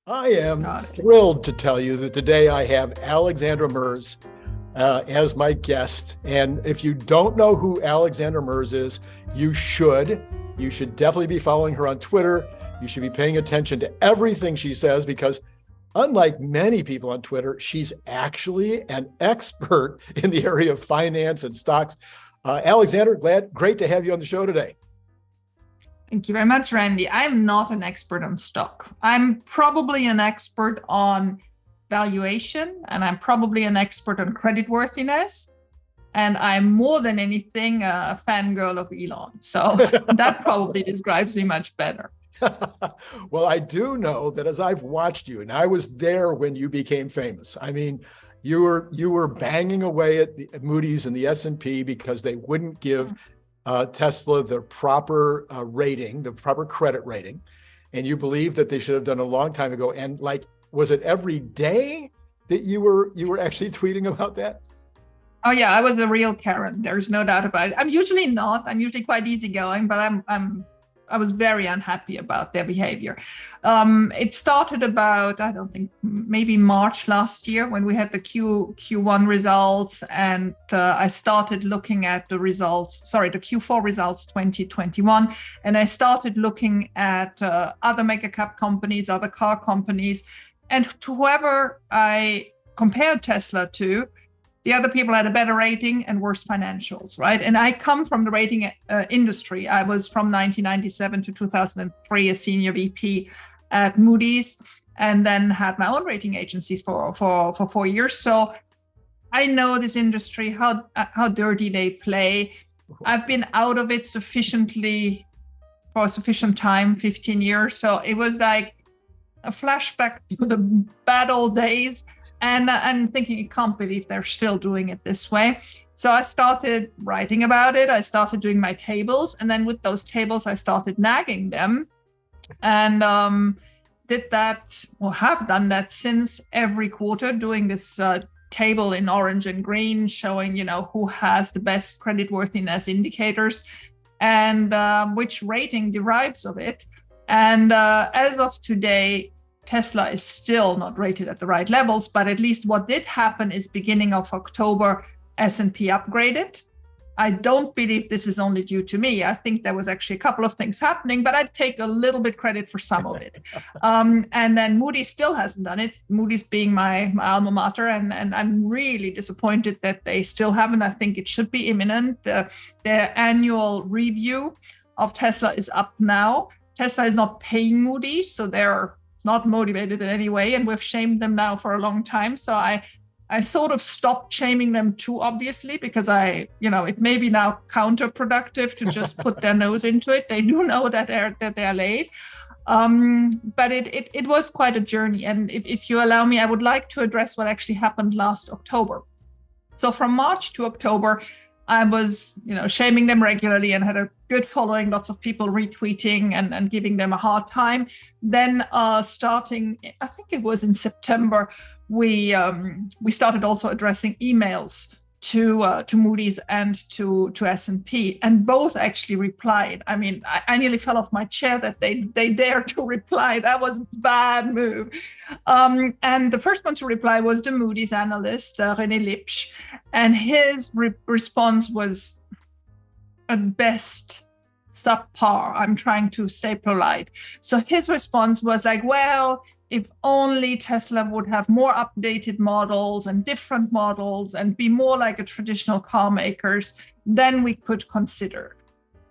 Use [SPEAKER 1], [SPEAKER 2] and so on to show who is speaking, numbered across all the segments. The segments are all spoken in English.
[SPEAKER 1] I am thrilled to tell you that today I have Alexandra Merz as my guest. And if you don't know who Alexandra Merz is, you should. You should definitely be following her on Twitter. You should be paying attention to everything she says because unlike many people on Twitter, she's actually an expert in the area of finance and stocks. Alexandra, great to have you on the show today.
[SPEAKER 2] Thank you very much, Randy. I'm not an expert on stock. I'm probably an expert on valuation, and I'm probably an expert on creditworthiness. And I'm more than anything a fangirl of Elon. So that probably describes me much better.
[SPEAKER 1] Well, I do know that as I've watched you, and I was there when you became famous. I mean, you were banging away at Moody's and the S&P because they wouldn't give Tesla the proper rating, the proper credit rating. And you believe that they should have done a long time ago. And was it every day that you were actually tweeting about that?
[SPEAKER 2] Oh yeah, I was a real Karen. There's no doubt about it. I'm usually not. I'm usually quite easygoing, but I was very unhappy about their behavior. It started about, I don't think, maybe March last year when we had the Q1 results, and I started looking at the Q4 results 2021, and I started looking at other mega cap companies, other car companies, and to whoever I compared Tesla to, the other people had a better rating and worse financials, right? And I come from the rating industry. I was from 1997 to 2003 a senior VP at Moody's, and then had my own rating agencies for 4 years. So I know this industry, how dirty they play. I've been out of it sufficiently for a sufficient time, 15 years. So it was like a flashback to the bad old days. And thinking, I can't believe they're still doing it this way. So I started writing about it. I started doing my tables. And then with those tables, I started nagging them and did that, or have done that since every quarter, doing this table in orange and green, showing, who has the best creditworthiness indicators and which rating derives of it. And as of today, Tesla is still not rated at the right levels, but at least what did happen is beginning of October, S&P upgraded. I don't believe this is only due to me. I think there was actually a couple of things happening, but I'd take a little bit credit for some of it. And then Moody still hasn't done it. Moody's being my alma mater, and I'm really disappointed that they still haven't. I think it should be imminent. Their annual review of Tesla is up now. Tesla is not paying Moody's, so they're not motivated in any way, and we've shamed them now for a long time. So I sort of stopped shaming them too obviously, because it may be now counterproductive to just put their nose into it. They do know that they're late, but it was quite a journey. And if you allow me, I would like to address what actually happened last October. So from March to October, I was, shaming them regularly and had a good following, lots of people retweeting and giving them a hard time. Then starting, I think it was in September, we started also addressing emails to Moody's and to S&P, and both actually replied. I mean, I nearly fell off my chair that they dared to reply. That was a bad move. And the first one to reply was the Moody's analyst, René Lipsch, and his response was at best subpar. I'm trying to stay polite. So his response was like, well, if only Tesla would have more updated models and different models and be more like a traditional car makers, then we could consider.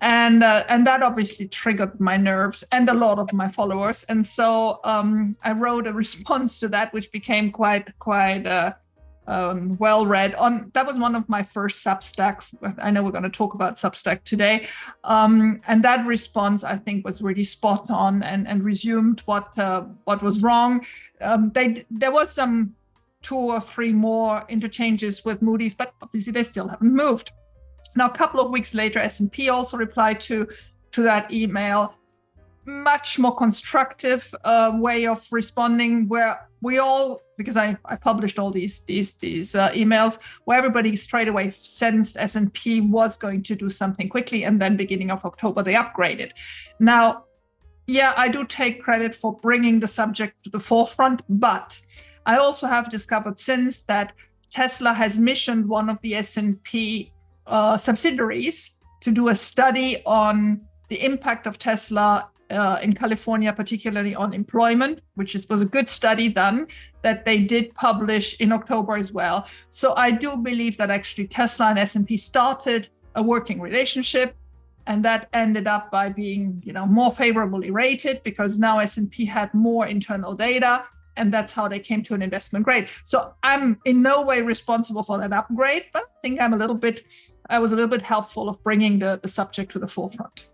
[SPEAKER 2] And that obviously triggered my nerves and a lot of my followers. And so I wrote a response to that, which became quite well read. That was one of my first Substacks. I know we're going to talk about Substack today. And that response, I think, was really spot on and resumed what was wrong. There was some 2 or 3 more interchanges with Moody's, but obviously they still haven't moved. Now, a couple of weeks later, S&P also replied to that email. Much more constructive way of responding, where we all, because I published all these emails, where everybody straight away sensed S&P was going to do something quickly, and then beginning of October they upgraded. Now, Yeah, I do take credit for bringing the subject to the forefront, but I also have discovered since that Tesla has missioned one of the S&P subsidiaries to do a study on the impact of Tesla in California, particularly on employment, which was a good study done that they did publish in October as well. So I do believe that actually Tesla and S&P started a working relationship, and that ended up by being, more favorably rated because now S&P had more internal data, and that's how they came to an investment grade. So I'm in no way responsible for that upgrade, but I think I was a little bit helpful of bringing the subject to the forefront.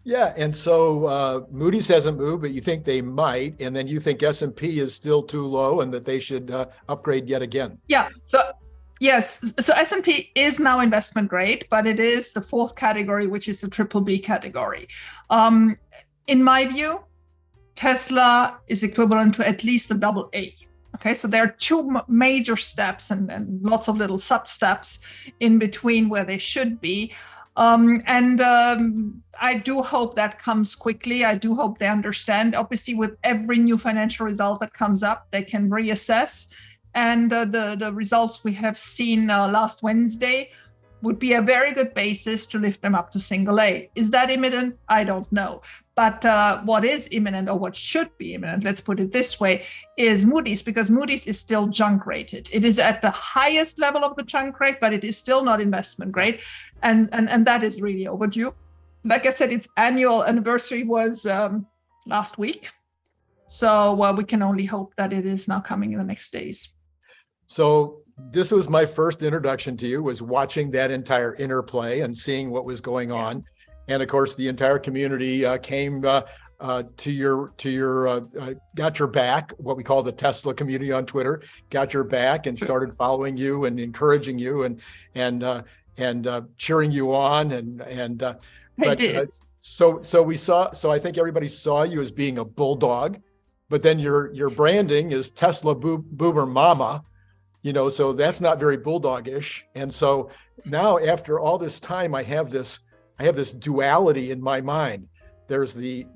[SPEAKER 1] Yeah, and so Moody's hasn't moved, but you think they might, and then you think S&P is still too low and that they should upgrade yet again.
[SPEAKER 2] Yeah, so yes, so S&P is now investment grade, but it is the fourth category, which is the BBB category. In my view, Tesla is equivalent to at least a AA. Okay, so there are two major steps and lots of little sub-steps in between where they should be. I do hope that comes quickly. I do hope they understand. Obviously, with every new financial result that comes up, they can reassess. And the results we have seen last Wednesday would be a very good basis to lift them up to single A. Is that imminent? I don't know. But what is imminent, or what should be imminent, let's put it this way, is Moody's, because Moody's is still junk rated. It is at the highest level of the junk rate, but it is still not investment grade. And that is really overdue. Like I said, its annual anniversary was last week. So we can only hope that it is now coming in the next days.
[SPEAKER 1] So this was my first introduction to you, was watching that entire interplay and seeing what was going on. And of course, the entire community came to your got your back, what we call the Tesla community on Twitter, got your back and started following you and encouraging you and cheering you on. So I think everybody saw you as being a bulldog, but then your branding is Tesla Boomer Mama. So that's not very bulldogish. And so now after all this time, I have this duality in my mind. There's the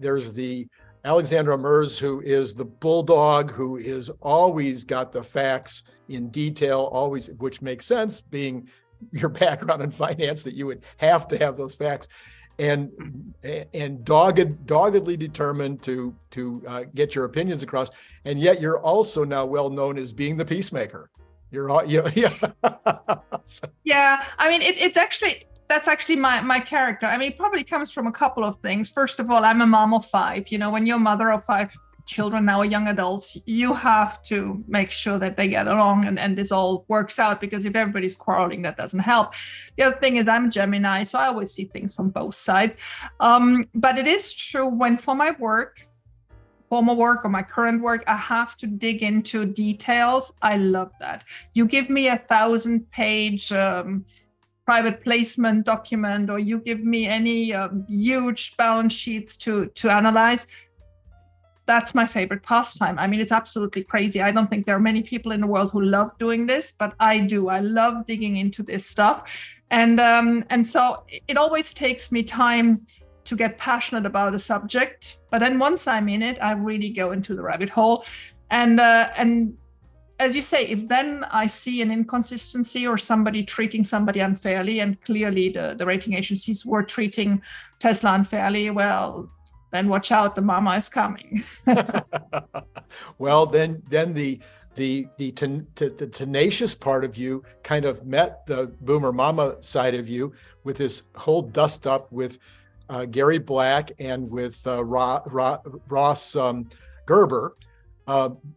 [SPEAKER 1] Alexandra Merz, who is the bulldog, who is always got the facts in detail, always, which makes sense being your background in finance, that you would have to have those facts, and doggedly determined to get your opinions across. And yet you're also now well known as being the peacemaker. Yeah.
[SPEAKER 2] I mean, that's actually my character. I mean, it probably comes from a couple of things. First of all, I'm a mom of 5. When you're a mother of 5 children, now young adults, you have to make sure that they get along and this all works out, because if everybody's quarreling, that doesn't help. The other thing is I'm a Gemini, so I always see things from both sides. But it is true when for my former work or my current work, I have to dig into details. I love that. You give me 1,000-page private placement document, or you give me any huge balance sheets to analyze. That's my favorite pastime. I mean, it's absolutely crazy. I don't think there are many people in the world who love doing this, but I do. I love digging into this stuff. And so it always takes me time to get passionate about a subject. But then once I'm in it, I really go into the rabbit hole. And as you say, if then I see an inconsistency or somebody treating somebody unfairly, and clearly the rating agencies were treating Tesla unfairly, well, then watch out, the mama is coming.
[SPEAKER 1] Well, then the tenacious part of you kind of met the boomer mama side of you with this whole dust up with Gary Black and with Ross Gerber,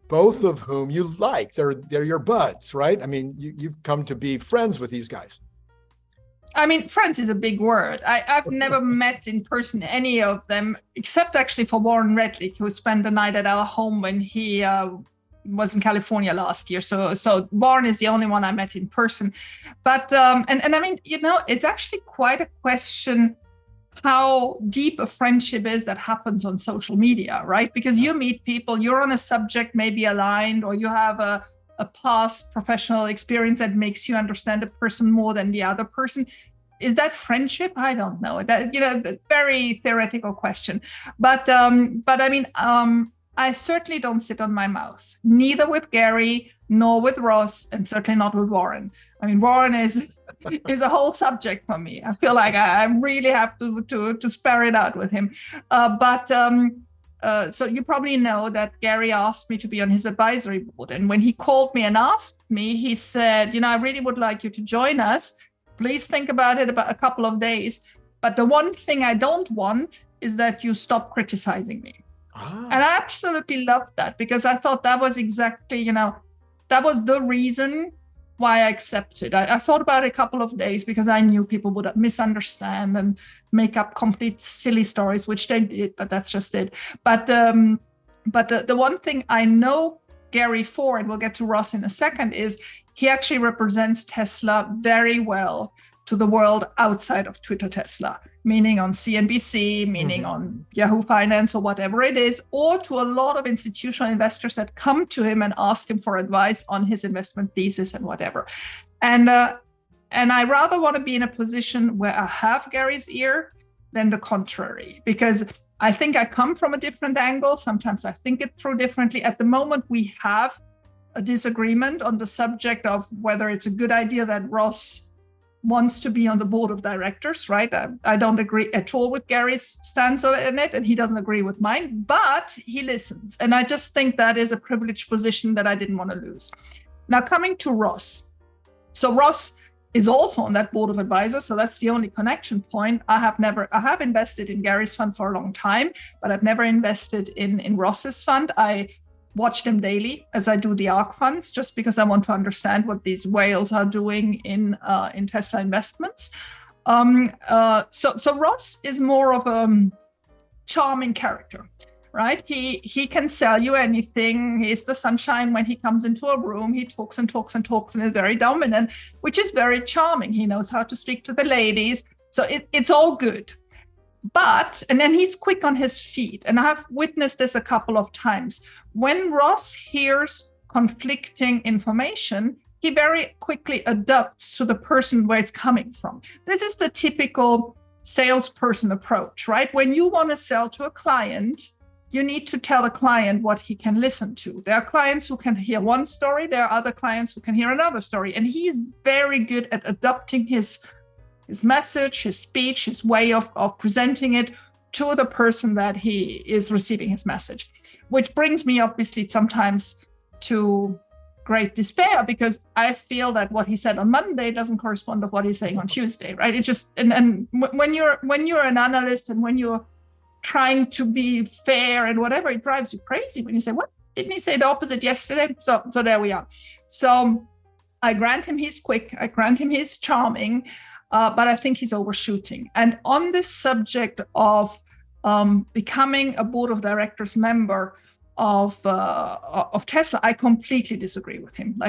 [SPEAKER 1] both of whom you like. They're your buds, right? I mean, you've come to be friends with these guys.
[SPEAKER 2] I mean, friends is a big word. I've never met in person any of them, except actually for Warren Redlich, who spent the night at our home when he was in California last year. So Warren is the only one I met in person. But and I mean, it's actually quite a question how deep a friendship is that happens on social media, right? Because you meet people, you're on a subject maybe aligned, or you have a past professional experience that makes you understand a person more than the other person. is that friendship? I don't know. That, very theoretical question. But I mean, I certainly don't sit on my mouth, neither with Gary nor with Ross, and certainly not with Warren. I mean, Warren is a whole subject for me. I feel like I really have to spare it out with him. So you probably know that Gary asked me to be on his advisory board. And when he called me and asked me, he said, I really would like you to join us. Please think about it about a couple of days. But the one thing I don't want is that you stop criticizing me. And I absolutely loved that, because I thought that was exactly, that was the reason why I accepted. I thought about it a couple of days because I knew people would misunderstand and make up complete silly stories, which they did, but that's just it. But the one thing I know Gary for, and we'll get to Ross in a second, is he actually represents Tesla very well to the world outside of Twitter Tesla, meaning on CNBC, meaning on Yahoo Finance or whatever it is, or to a lot of institutional investors that come to him and ask him for advice on his investment thesis and whatever. And I rather want to be in a position where I have Gary's ear than the contrary, because I think I come from a different angle. Sometimes I think it through differently. At the moment, we have a disagreement on the subject of whether it's a good idea that Ross wants to be on the board of directors, right? I don't agree at all with Gary's stance on it, and he doesn't agree with mine, but he listens. And I just think that is a privileged position that I didn't want to lose. Now, coming to Ross. So Ross is also on that board of advisors, so that's the only connection point. I have invested in Gary's fund for a long time, but I've never invested in Ross's fund. I watch them daily as I do the ARK funds, just because I want to understand what these whales are doing in Tesla investments. So Ross is more of a charming character, right? He can sell you anything. He's the sunshine when he comes into a room. He talks and talks and talks and is very dominant, which is very charming. He knows how to speak to the ladies. So it's all good. And then he's quick on his feet. And I've witnessed this a couple of times. When Ross hears conflicting information, he very quickly adapts to the person where it's coming from. This is the typical salesperson approach, right? When you want to sell to a client, you need to tell the client what he can listen to. There are clients who can hear one story. There are other clients who can hear another story. And he's very good at adapting his message, his speech, his way of presenting it to the person that he is receiving his message, which brings me obviously sometimes to great despair, because I feel that what he said on Monday doesn't correspond to what he's saying on Tuesday, right? It just, and when you're an analyst and when you're trying to be fair and whatever, it drives you crazy when you say, what, didn't he say the opposite yesterday? So there we are. So I grant him he's quick, I grant him he's charming, but I think he's overshooting. And on this subject of becoming a board of directors member of Tesla, I completely disagree with him.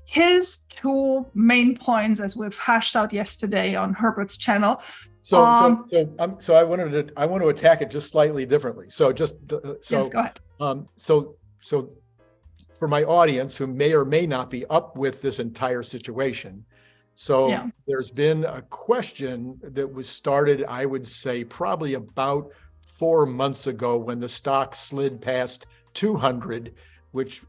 [SPEAKER 2] His two main points, as we've hashed out yesterday on Herbert's channel.
[SPEAKER 1] So I want to attack it just slightly differently. Yes,
[SPEAKER 2] go ahead.
[SPEAKER 1] So for my audience who may or may not be up with this entire situation. There's been a question that was started, I would say, probably about 4 months ago when the stock slid past 200, which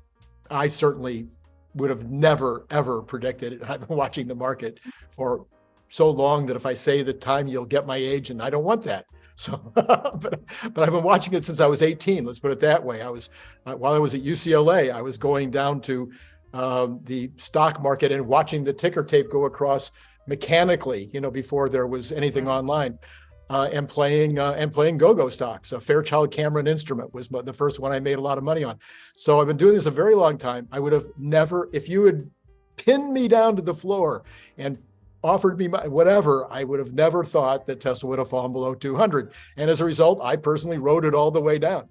[SPEAKER 1] I certainly would have never, ever predicted. I've been watching the market for so long that if I say the time, you'll get my age, and I don't want that. So, but I've been watching it since I was 18. Let's put it that way. While I was at UCLA, I was going down to the stock market and watching the ticker tape go across mechanically, before there was anything online, and playing go-go stocks. A Fairchild Cameron instrument was the first one I made a lot of money on. So I've been doing this a very long time. I would have never, if you had pinned me down to the floor and offered me whatever, I would have never thought that Tesla would have fallen below 200. And as a result, I personally rode it all the way down.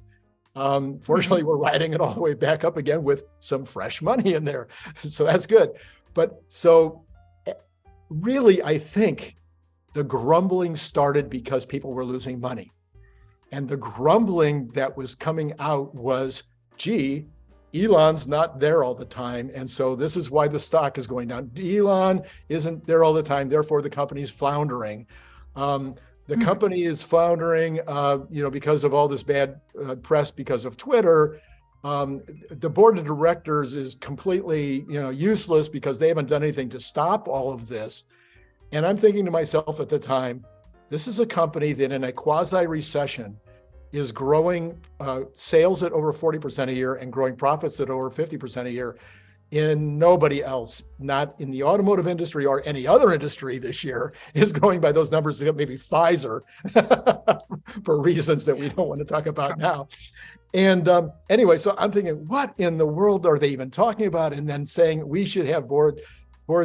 [SPEAKER 1] Fortunately, we're riding it all the way back up again with some fresh money in there. So that's good. But so really, I think the grumbling started because people were losing money. And the grumbling that was coming out was, gee, Elon's not there all the time. And so this is why the stock is going down. Elon isn't there all the time. Therefore, the company's floundering. The company is floundering, because of all this bad press because of Twitter. The board of directors is completely, useless because they haven't done anything to stop all of this. And I'm thinking to myself at the time, this is a company that in a quasi-recession is growing sales at over 40% a year and growing profits at over 50% a year. In nobody else, not in the automotive industry or any other industry this year, is going by those numbers, maybe Pfizer, for reasons that we don't want to talk about now. And anyway, so I'm thinking, what in the world are they even talking about? And then saying we should have board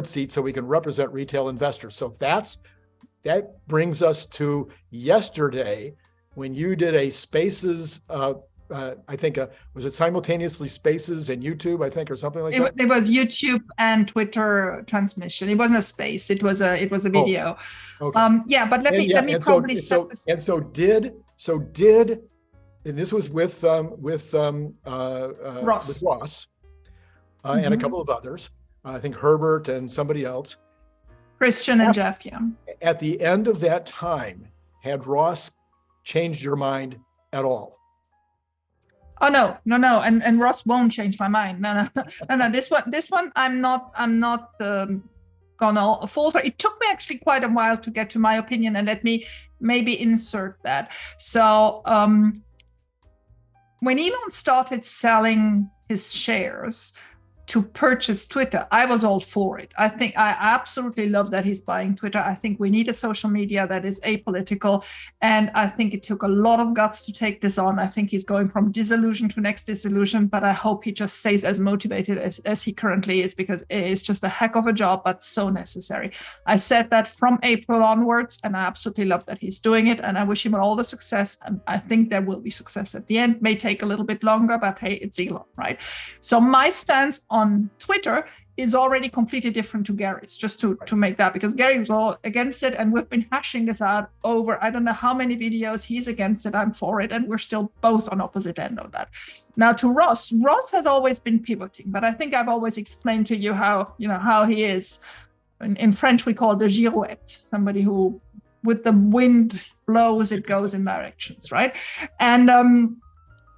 [SPEAKER 1] seats so we can represent retail investors. So that brings us to yesterday when you did a Spaces, I think, was it simultaneously Spaces and YouTube, I think, or something like that?
[SPEAKER 2] It was YouTube and Twitter transmission. It wasn't a space. It was a video.
[SPEAKER 1] Oh, okay.
[SPEAKER 2] But let me probably set this.
[SPEAKER 1] And so did, and this was with Ross, and a couple of others. I think Herbert and somebody else.
[SPEAKER 2] Christian and Jeff, yeah.
[SPEAKER 1] At the end of that time, had Ross changed your mind at all?
[SPEAKER 2] Oh no, and Ross won't change my mind. No. This one, I'm not gonna falter. It took me actually quite a while to get to my opinion, and let me maybe insert that. So when Elon started selling his shares to purchase Twitter, I was all for it. I absolutely love that he's buying Twitter. I think we need a social media that is apolitical. And I think it took a lot of guts to take this on. I think he's going from disillusion to next disillusion, but I hope he just stays as motivated as he currently is, because it's just a heck of a job, but so necessary. I said that from April onwards, and I absolutely love that he's doing it. And I wish him all the success. And I think there will be success at the end. May take a little bit longer, but hey, it's Elon, right? So my stance on Twitter is already completely different to Gary's, just to make that, because Gary was all against it, and we've been hashing this out over I don't know how many videos. He's against it, I'm for it, and we're still both on opposite end of that. Now to Ross has always been pivoting, but I think I've always explained to you how he is. In French we call the girouette, somebody who with the wind blows, it goes in directions, right? And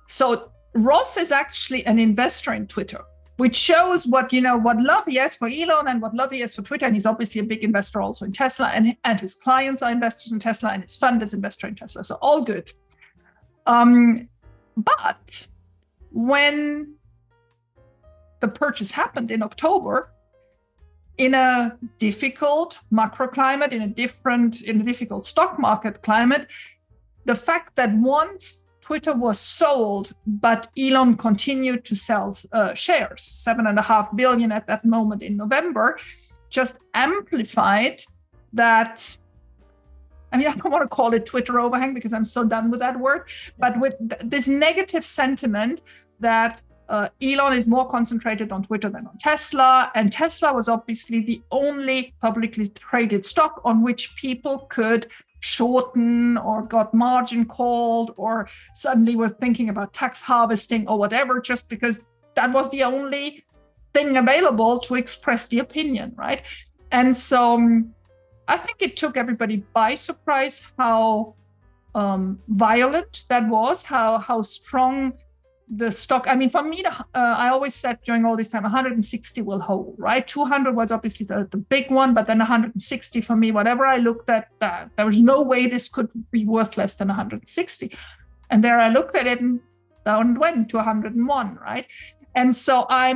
[SPEAKER 2] so Ross is actually an investor in Twitter, which shows what love he has for Elon and what love he has for Twitter. And he's obviously a big investor also in Tesla, and his clients are investors in Tesla, and his fund is investor in Tesla. So all good. But when the purchase happened in October, in a difficult macro climate, in a difficult stock market climate, the fact that once Twitter was sold, but Elon continued to sell shares, 7.5 billion at that moment in November, just amplified that. I mean, I don't want to call it Twitter overhang because I'm so done with that word, but with this negative sentiment that Elon is more concentrated on Twitter than on Tesla. And Tesla was obviously the only publicly traded stock on which people could shorten or got margin called or suddenly were thinking about tax harvesting or whatever, just because that was the only thing available to express the opinion, right? And so I think it took everybody by surprise how violent that was, how strong the stock. I mean, for me, I always said during all this time, 160 will hold, right? 200 was obviously the big one, but then 160 for me, whatever I looked at, there was no way this could be worth less than 160. And there I looked at it and down it went to 101, right? And so I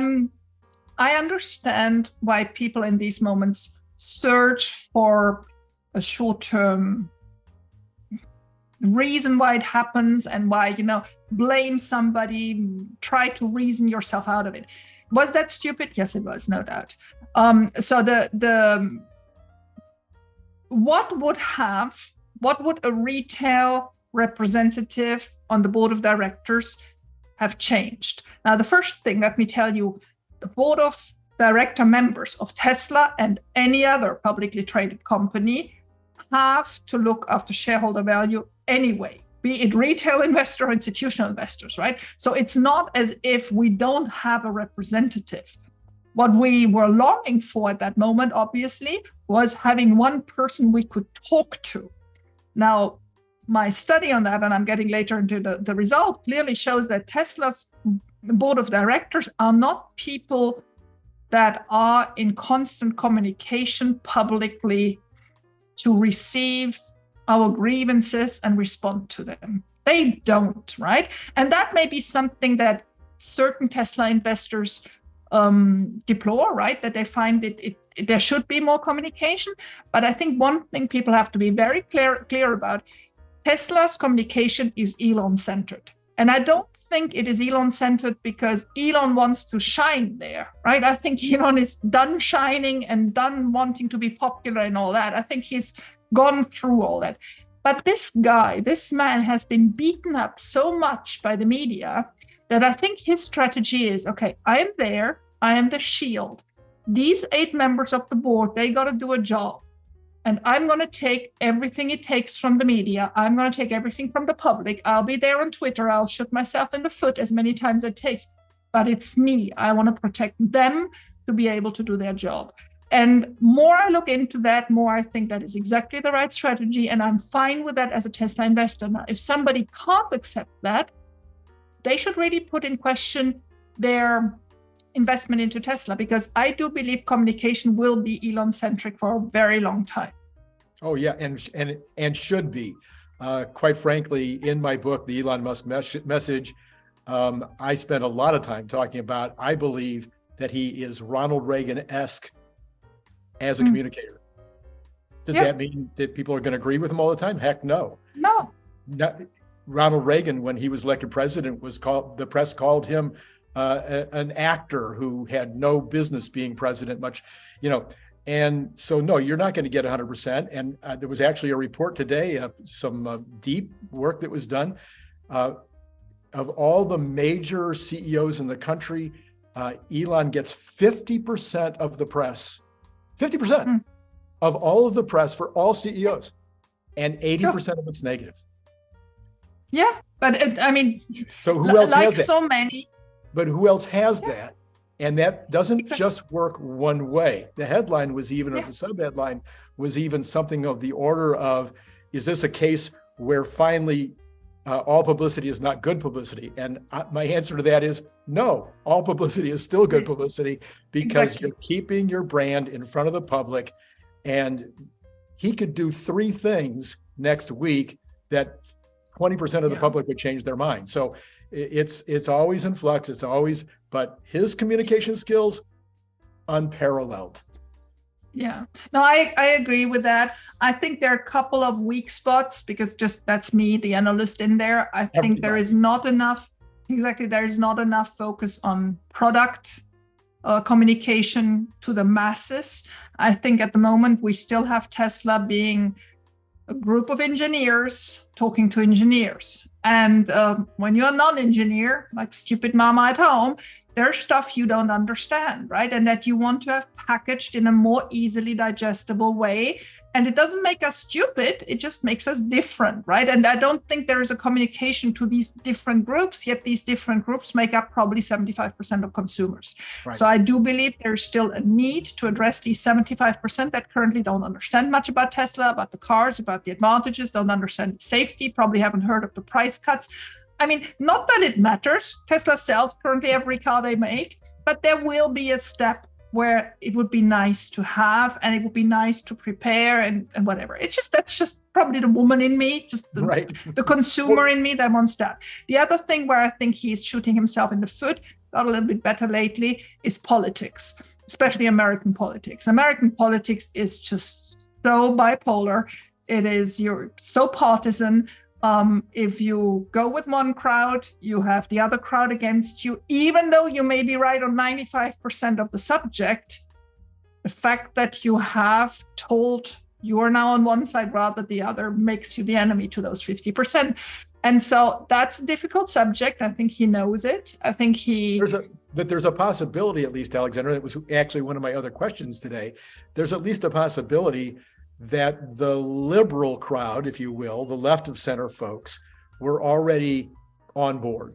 [SPEAKER 2] understand why people in these moments search for a short-term reason why it happens and why, blame somebody, try to reason yourself out of it. Was that stupid? Yes, it was, no doubt. So what would a retail representative on the board of directors have changed? Now, the first thing, let me tell you, the board of director members of Tesla and any other publicly traded company have to look after shareholder value anyway. be it retail investor or institutional investors, right? So it's not as if we don't have a representative. What we were longing for at that moment, obviously, was having one person we could talk to. Now, my study on that, and I'm getting later into the result, clearly shows that Tesla's board of directors are not people that are in constant communication publicly to receive our grievances and respond to them. They don't, right? And that may be something that certain Tesla investors deplore, right? That they find there should be more communication. But I think one thing people have to be very clear about, Tesla's communication is Elon-centered. And I don't think it is Elon-centered because Elon wants to shine there, right? I think Elon is done shining and done wanting to be popular and all that. I think he's gone through all that. But this man has been beaten up so much by the media that I think his strategy is, okay, I am there, I am the shield. These 8 members of the board, they got to do a job. And I'm going to take everything it takes from the media. I'm going to take everything from the public. I'll be there on Twitter. I'll shoot myself in the foot as many times as it takes. But it's me. I want to protect them to be able to do their job. And more I look into that, more I think that is exactly the right strategy. And I'm fine with that as a Tesla investor. Now, if somebody can't accept that, they should really put in question their investment into Tesla, because I do believe communication will be Elon-centric for a very long time.
[SPEAKER 1] Oh yeah, and should be. Quite frankly, in my book, The Elon Musk Message, I spent a lot of time talking about, I believe that he is Ronald Reagan-esque as a communicator. Does that mean that people are going to agree with him all the time? Heck no.
[SPEAKER 2] No.
[SPEAKER 1] Ronald Reagan, when he was elected president, the press called him an actor who had no business being president much, and so no, you're not going to get 100%. And there was actually a report today, some deep work that was done of all the major CEOs in the country. Elon gets 50% of the press, 50% of all of the press for all CEOs, and 80% of it's negative.
[SPEAKER 2] Yeah, but
[SPEAKER 1] so who else has that?
[SPEAKER 2] So many.
[SPEAKER 1] But who else has that? And that doesn't just work one way. The headline was even, or the sub-headline was even something of the order of, is this a case where finally all publicity is not good publicity? And my answer to that is no, all publicity is still good publicity, because you're keeping your brand in front of the public. And he could do 3 things next week that 20% of the public would change their mind. So it's always in flux. It's always, but his communication skills, unparalleled.
[SPEAKER 2] Yeah, no, I agree with that. I think there are a couple of weak spots, because just that's me, the analyst in there. I think there is not enough, there is not enough focus on product communication to the masses. I think at the moment we still have Tesla being a group of engineers talking to engineers. And when you're a non-engineer, like stupid mama at home, there's stuff you don't understand, right? And that you want to have packaged in a more easily digestible way. And it doesn't make us stupid, it just makes us different, right? And I don't think there is a communication to these different groups, yet these different groups make up probably 75% of consumers. Right. So I do believe there's still a need to address these 75% that currently don't understand much about Tesla, about the cars, about the advantages, don't understand safety, probably haven't heard of the price cuts. I mean, not that it matters. Tesla sells currently every car they make, but there will be a step where it would be nice to have, and it would be nice to prepare and whatever. That's just probably the woman in me, just the consumer in me that wants that. The other thing where I think he's shooting himself in the foot, got a little bit better lately, is politics, especially American politics. American politics is just so bipolar. You're so partisan. If you go with one crowd, you have the other crowd against you. Even though you may be right on 95% of the subject, the fact that you have told you are now on one side rather than the other makes you the enemy to those 50%. And so that's a difficult subject. I think he knows it. I think there's a possibility, at least, Alexandra, that was actually one of my other questions today. There's at least a possibility that the liberal crowd, if you will, the left of center folks,
[SPEAKER 1] were already on board.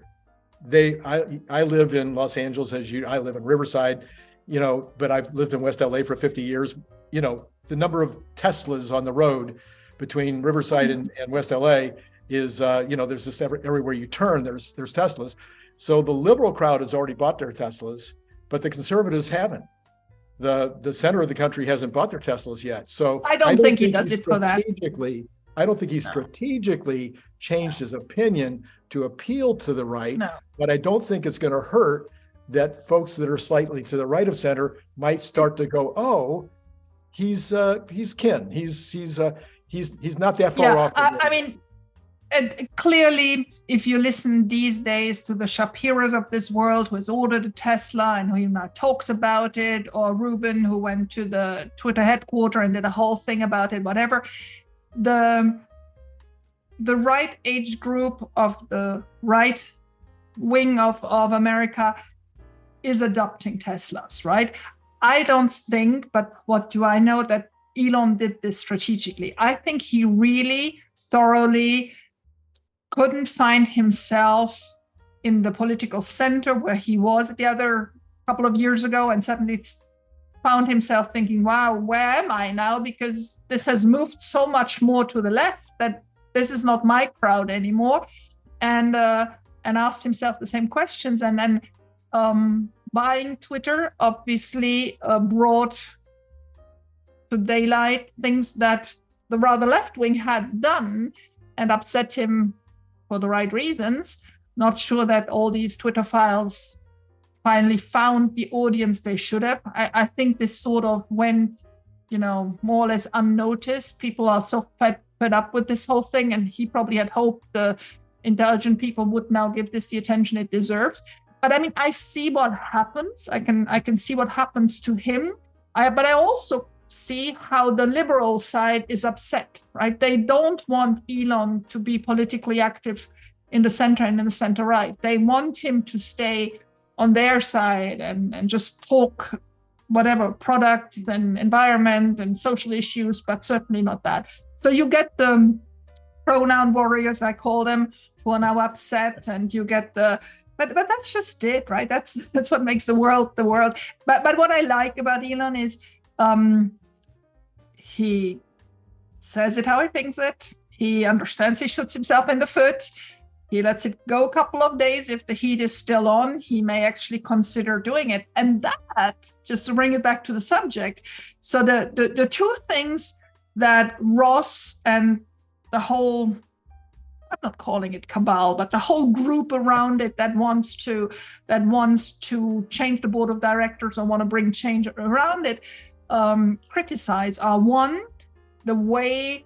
[SPEAKER 1] I live in Los Angeles, I live in Riverside, but I've lived in West LA for 50 years. The number of Teslas on the road between Riverside and West LA is, there's just everywhere you turn, there's Teslas. So the liberal crowd has already bought their Teslas, but the conservatives haven't. The center of the country hasn't bought their Teslas yet. So
[SPEAKER 2] I don't think he does it for that.
[SPEAKER 1] I don't think he strategically changed his opinion to appeal to the right, but I don't think it's going to hurt that folks that are slightly to the right of center might start to go, oh, he's kin. He's not that far off.
[SPEAKER 2] I mean, clearly, if you listen these days to the Shapiros of this world who has ordered a Tesla and who now talks about it, or Rubin who went to the Twitter headquarters and did a whole thing about it, whatever, the right age group of the right wing of America is adopting Teslas, right? I don't think, but what do I know, that Elon did this strategically. I think he really thoroughly couldn't find himself in the political center where he was the other couple of years ago, and suddenly found himself thinking, wow, where am I now? Because this has moved so much more to the left that this is not my crowd anymore. And asked himself the same questions. And then buying Twitter obviously brought to daylight things that the rather left wing had done and upset him for the right reasons. Not sure that all these Twitter files finally found the audience they should have. I think this sort of went, more or less unnoticed. People are so fed up with this whole thing, and he probably had hoped the intelligent people would now give this the attention it deserves. But I mean, I see what happens. I can see what happens to him. But I also see how the liberal side is upset, right? They don't want Elon to be politically active in the center and in the center right. They want him to stay on their side and just talk whatever product and environment and social issues, but certainly not that. So you get the pronoun warriors, I call them, who are now upset, and you get but that's just it, right? That's what makes the world the world. But what I like about Elon is he says it how he thinks it. He understands he shoots himself in the foot. He lets it go a couple of days. If the heat is still on, he may actually consider doing it. And that, just to bring it back to the subject, so the two things that Ross and the whole, I'm not calling it cabal, but the whole group around it that wants to change the board of directors or want to bring change around it, criticize are: one, the way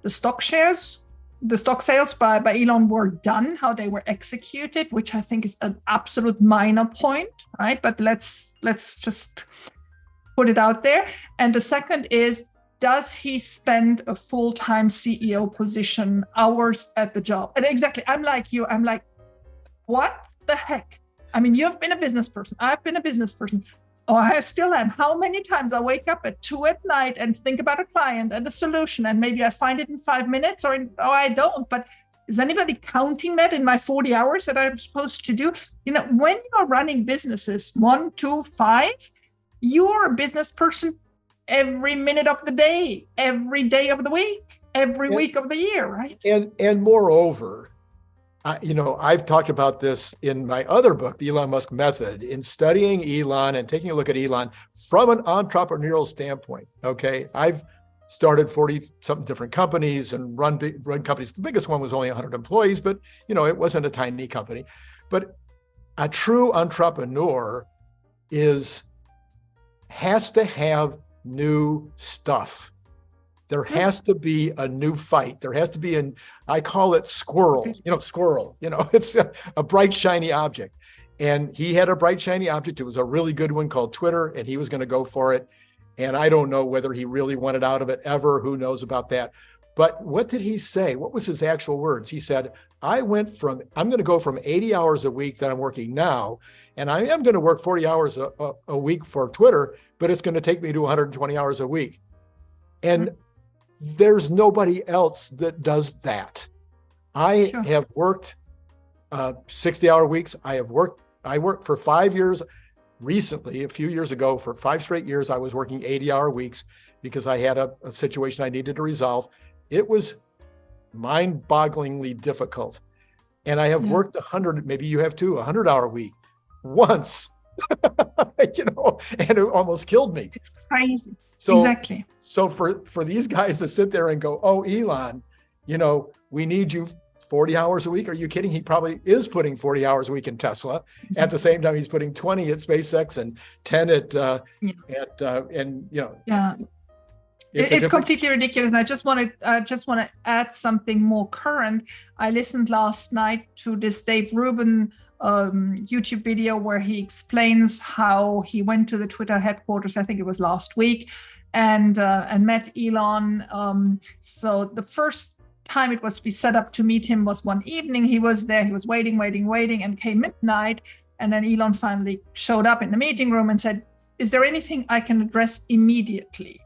[SPEAKER 2] the stock sales by Elon were done, how they were executed, which I think is an absolute minor point, right? But let's just put it out there. And the second is, does he spend a full-time CEO position, hours at the job? And exactly, I'm like you. I'm like, what the heck? I mean, you've been a business person. I've been a business person. Oh, I still am. How many times I wake up at 2 a.m. and think about a client and a solution, and maybe I find it in 5 minutes, or I don't. But is anybody counting that in my 40 hours that I'm supposed to do? When you're running businesses, 1, 2, 5, you're a business person every minute of the day, every day of the week, every week of the year, right?
[SPEAKER 1] And moreover, I've talked about this in my other book, The Elon Musk Method, in studying Elon and taking a look at Elon from an entrepreneurial standpoint. Okay, I've started 40-something different companies and run companies. The biggest one was only 100 employees, but it wasn't a tiny company. But a true entrepreneur has to have new stuff. There has to be a new fight. There has to be I call it squirrel, squirrel, it's a bright, shiny object. And he had a bright, shiny object. It was a really good one called Twitter, and he was going to go for it. And I don't know whether he really wanted out of it ever. Who knows about that? But what did he say? What was his actual words? He said, I'm going to go from 80 hours a week that I'm working now, and I am going to work 40 hours a week for Twitter, but it's going to take me to 120 hours a week. And there's nobody else that does that. I
[SPEAKER 2] Sure.
[SPEAKER 1] have worked 60-hour weeks. I worked for 5 years. Recently, a few years ago, for 5 straight years, I was working 80-hour weeks because I had a situation I needed to resolve. It was mind-bogglingly difficult. And I have worked 100, maybe you have too, 100-hour week once, and it almost killed me.
[SPEAKER 2] It's crazy.
[SPEAKER 1] So,
[SPEAKER 2] exactly.
[SPEAKER 1] So for these guys to sit there and go, oh, Elon, we need you 40 hours a week. Are you kidding? He probably is putting 40 hours a week in Tesla. Exactly. At the same time, he's putting 20 at SpaceX and 10 It's
[SPEAKER 2] completely ridiculous. And I just want to add something more current. I listened last night to this Dave Rubin YouTube video where he explains how he went to the Twitter headquarters, I think it was last week, and met Elon. So the first time it was to be set up to meet him was one evening. He was there, he was waiting, and came midnight. And then Elon finally showed up in the meeting room and said, is there anything I can address immediately?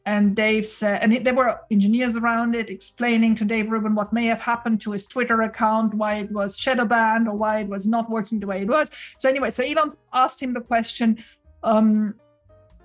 [SPEAKER 2] And Dave said, and there were engineers around it explaining to Dave Rubin what may have happened to his Twitter account, why it was shadow banned or why it was not working the way it was. So anyway, so Elon asked him the question,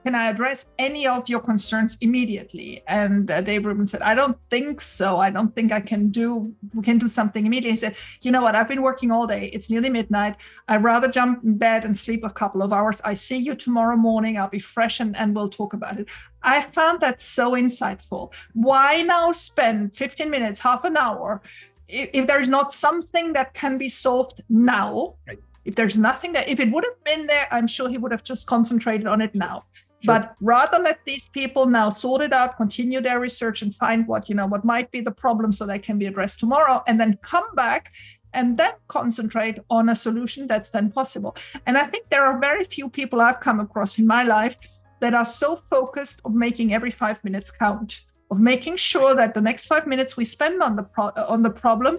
[SPEAKER 2] can I address any of your concerns immediately? And Dave Rubin said, I don't think so. I don't think we can do something immediately. He said, you know what? I've been working all day. It's nearly midnight. I'd rather jump in bed and sleep a couple of hours. I see you tomorrow morning. I'll be fresh and we'll talk about it. I found that so insightful. Why now spend 15 minutes, half an hour, if there's not something that can be solved now? Right. If there's nothing if it would have been there, I'm sure he would have just concentrated on it now. Sure. But rather let these people now sort it out, continue their research and find what might be the problem so that can be addressed tomorrow, and then come back and then concentrate on a solution that's then possible. And I think there are very few people I've come across in my life that are so focused on making every 5 minutes count, of making sure that the next 5 minutes we spend on the problem,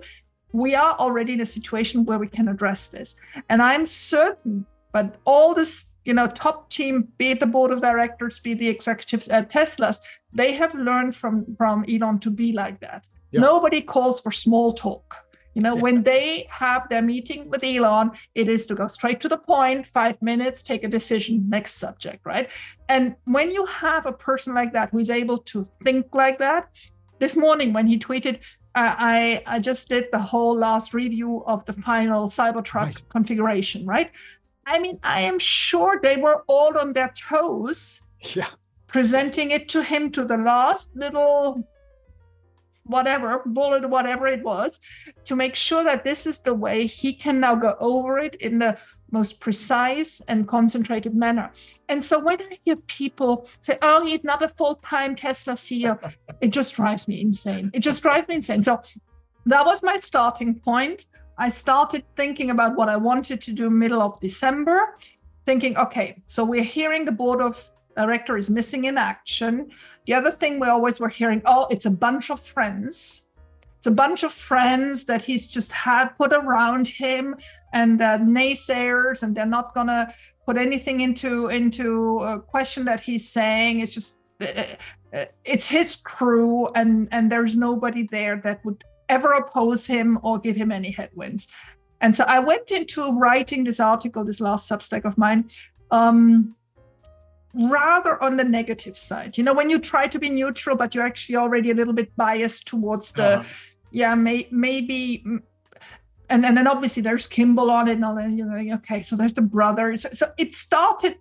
[SPEAKER 2] we are already in a situation where we can address this. And I'm certain, but all this, top team, be it the board of directors, be it the executives at Tesla's, they have learned from Elon to be like that. Yeah. Nobody calls for small talk. When they have their meeting with Elon, it is to go straight to the point, 5 minutes, take a decision, next subject, right? And when you have a person like that who is able to think like that, this morning when he tweeted, I just did the whole last review of the final Cybertruck configuration, right? I mean, I am sure they were all on their toes, presenting it to him to the last little bullet, whatever it was, to make sure that this is the way he can now go over it in the most precise and concentrated manner. And so when I hear people say, oh, he's not a full-time Tesla CEO, it just drives me insane. So that was my starting point. I started thinking about what I wanted to do middle of December, thinking, okay, so we're hearing the board of director is missing in action. The other thing we always were hearing, oh, it's a bunch of friends. It's a bunch of friends that he's just had put around him, and naysayers, and they're not going to put anything into a question that he's saying. It's just, it's his crew, and there's nobody there that would ever oppose him or give him any headwinds. And so I went into writing this article, this last Substack of mine, rather on the negative side. When you try to be neutral, but you're actually already a little bit biased towards the, maybe, and then obviously there's Kimbal on it, and all that, like, okay, so there's the brother. So it started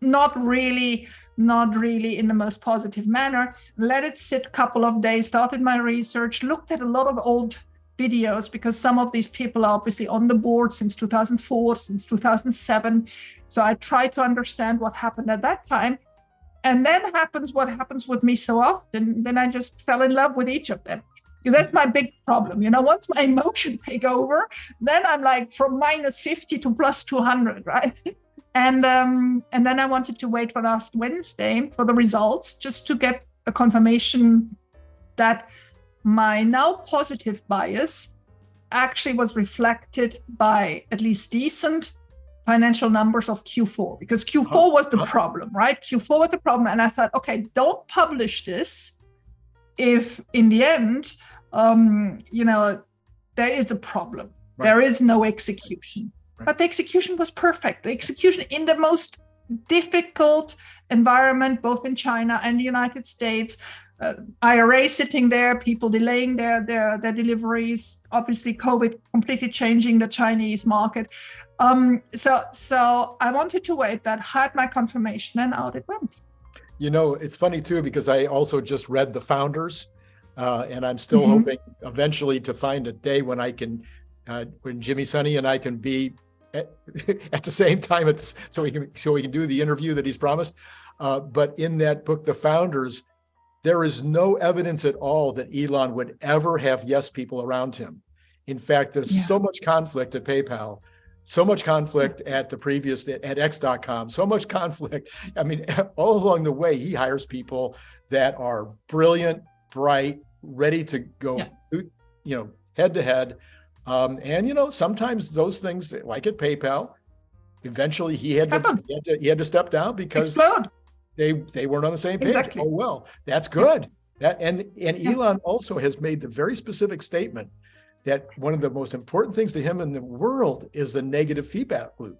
[SPEAKER 2] not really in the most positive manner. Let it sit a couple of days, started my research, looked at a lot of old videos, because some of these people are obviously on the board since 2004, since 2007. So I tried to understand what happened at that time. And then happens what happens with me so often. Then I just fell in love with each of them. So that's my big problem. Once my emotion take over, then I'm like from minus 50 to plus 200, right? And then I wanted to wait for last Wednesday for the results, just to get a confirmation that my now positive bias actually was reflected by at least decent financial numbers of Q4, because Q4 was the problem, right? Q4 was the problem. And I thought, okay, don't publish this if in the end, there is a problem.
[SPEAKER 1] Right.
[SPEAKER 2] There is no execution.
[SPEAKER 1] Right.
[SPEAKER 2] But the execution was perfect. The execution in the most difficult environment, both in China and the United States, IRA sitting there, people delaying their deliveries, obviously COVID completely changing the Chinese market. So I wanted to wait, that had my confirmation, and out it went.
[SPEAKER 1] You know, it's funny too, because I also just read The Founders, and I'm still hoping eventually to find a day when I can, when Jimmy Sonny and I can be at the same time, so we can do the interview that he's promised. But in that book, The Founders, there is no evidence at all that Elon would ever have yes people around him. In fact, there's so much conflict at PayPal, so much conflict at the previous, at X.com, so much conflict. I mean, all along the way, he hires people that are brilliant, bright, ready to go, head to head. And, sometimes those things, like at PayPal, eventually he had to step down because they weren't on the same page.
[SPEAKER 2] Exactly.
[SPEAKER 1] Oh, well, that's good. And Elon also has made the very specific statement that one of the most important things to him in the world is the negative feedback loop.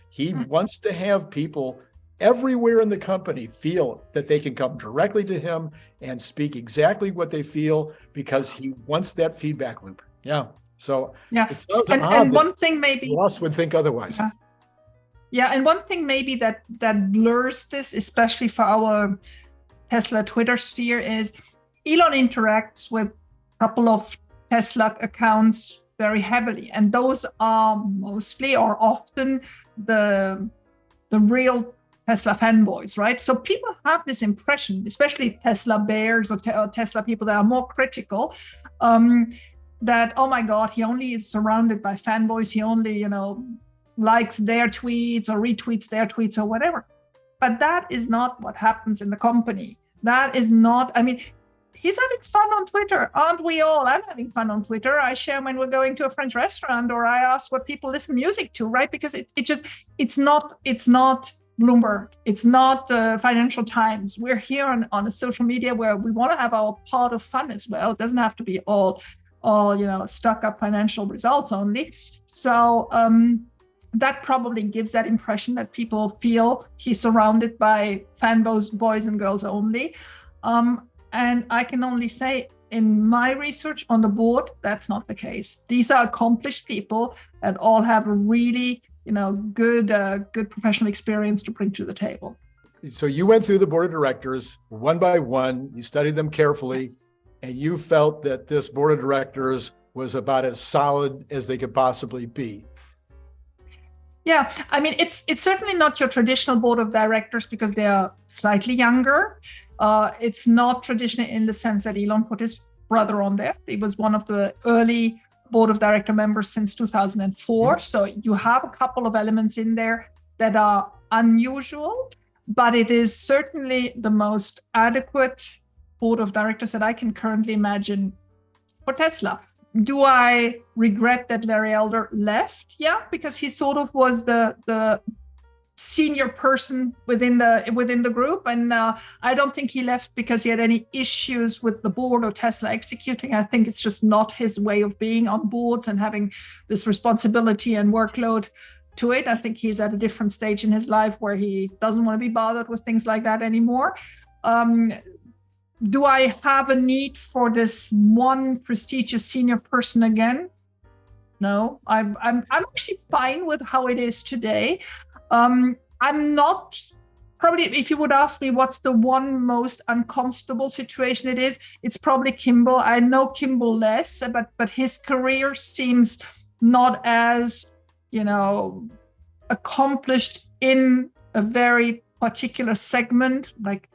[SPEAKER 1] He wants to have people everywhere in the company feel that they can come directly to him and speak exactly what they feel, because he wants that feedback loop. Yeah. So it sounds odd
[SPEAKER 2] and one thing maybe
[SPEAKER 1] Ross would think otherwise.
[SPEAKER 2] Yeah, and one thing maybe that blurs this, especially for our Tesla Twitter sphere, is Elon interacts with a couple of Tesla accounts very heavily, and those are mostly or often the real Tesla fanboys, right? So people have this impression, especially Tesla bears or Tesla people that are more critical, that, oh my God, he only is surrounded by fanboys. He only, likes their tweets or retweets their tweets or whatever. But that is not what happens in the company. That is not, he's having fun on Twitter. Aren't we all? I'm having fun on Twitter. I share when we're going to a French restaurant, or I ask what people listen music to, right? Because it's not Bloomberg. It's not the Financial Times. We're here on a social media where we want to have our part of fun as well. It doesn't have to be all stuck up financial results only. So that probably gives that impression that people feel he's surrounded by fanboys, boys and girls only. And I can only say, in my research on the board, that's not the case. These are accomplished people that all have a really, good professional experience to bring to the table.
[SPEAKER 1] So you went through the board of directors one by one, you studied them carefully, and you felt that this board of directors was about as solid as they could possibly be.
[SPEAKER 2] Yeah, it's certainly not your traditional board of directors, because they are slightly younger. It's not traditional in the sense that Elon put his brother on there. He was one of the early board of director members since 2004. Mm-hmm. So you have a couple of elements in there that are unusual, but it is certainly the most adequate board of directors that I can currently imagine for Tesla. Do I regret that Larry Elder left? Yeah, because he sort of was the senior person within the group, and I don't think he left because he had any issues with the board or Tesla executing. I think it's just not his way of being on boards and having this responsibility and workload to it. I think he's at a different stage in his life where he doesn't want to be bothered with things like that anymore. Do I have a need for this one prestigious senior person again? No, I'm actually fine with how it is today. I'm not, probably, if you would ask me what's the one most uncomfortable situation it's probably Kimbal. I know Kimbal less, but his career seems not as, accomplished in a very particular segment, like,